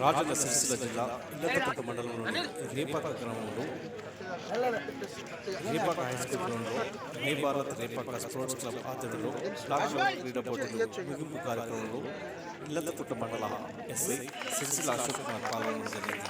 రాజన్న సిరిసిల్ల జిల్లా ఇల్లతపట్టు మండలంలోని రేపాక గ్రామంలో రేపాక హైస్కూల్ గ్రౌండ్లో మే భారత్ రేపాక స్పోర్ట్స్ క్లబ్ ఆధ్వర్యంలో లాక్డౌన్ క్రీడా పోటీలు ముగింపు కార్యక్రమంలో ఇల్లతపట్టు మండల ఎస్ఐ సిరిసిల్ల అశోక్ కుమార్ పాల్గొనడం జరిగింది.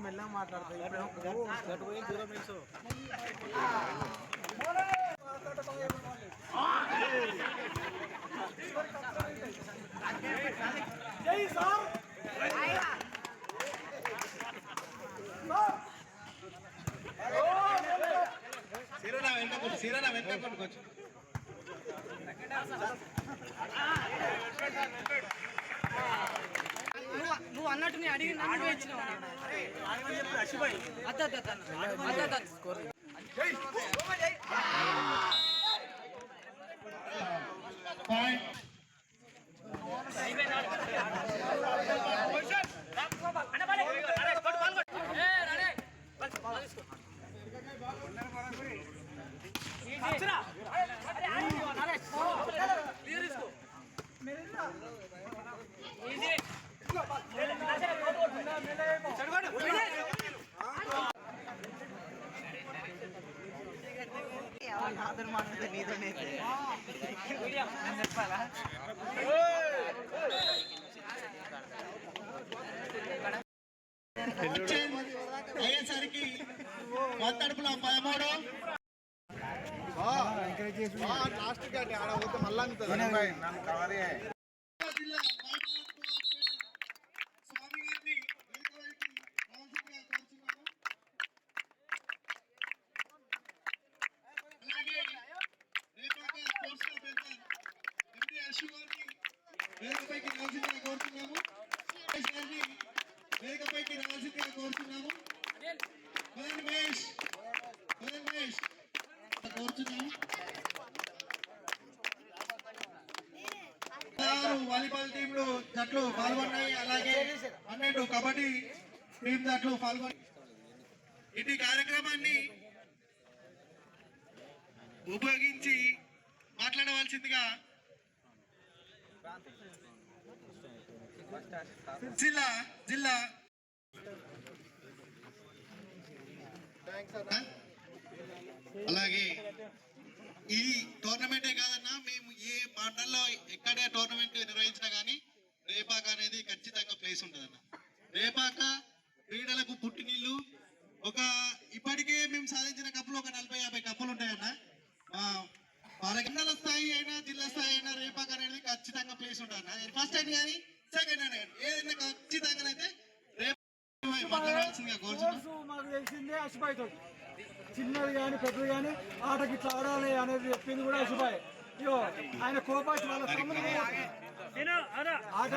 మెల్లగా మాట్లాడతాయి దూరం నిల్చో. సీరనా వెంట కొట్టుకోవచ్చు. నువ్వు అన్నట్టు నేను అడిగి నన్ను అయ్యేసరికి మొత్తడుపులో 13 లాస్ట్ గట్టి ఆడ పోతే మళ్ళా నన్ను కవరే వేదికపైకి రావాల్సిందిగా కోరుతున్నాము. వేదికపైకి రావాల్సిందిగా కోరుతున్నాము. కోరుతున్నాము. వాలీబాల్ టీంలు జట్లు పాల్గొన్నాయి. అలాగే 12 కబడ్డీ టీం జట్లు పాల్గొన్నాయి. ఇటు కార్యక్రమాన్ని ఉపయోగించి మాట్లాడవలసిందిగా జిల్లా అలాగే ఈ టోర్నమెంటే కాదన్నా, మేము ఏ మండలంలో ఎక్కడే టోర్నమెంట్ నిర్వహించినా కానీ రేపాక అనేది ఖచ్చితంగా ప్లేస్ ఉంటుందన్న. రేపాక క్రీడలకు పుట్టినీళ్ళు. ఇప్పటికే మేము సాధించిన కప్పులు ఒక 40-50 కప్పులు ఉంటాయన్న. మండల స్థాయి అయినా జిల్లా స్థాయి అయినా రేపాక అనేది ఖచ్చితంగా ప్లేస్ ఉంటుంది. ఫస్ట్ అయినా కానీ సెకండ్ అయినా కానీ ఏదైనా ఖచ్చితంగా అయితే మాకు తెలిసిందే అశుభాయ్తో. చిన్నది కానీ పెద్దది కానీ ఆటకి ఇట్లా ఆడాలి అనేది చెప్పింది కూడా అశుభాయ్. ఆయన కోపాసి వాళ్ళ ఆట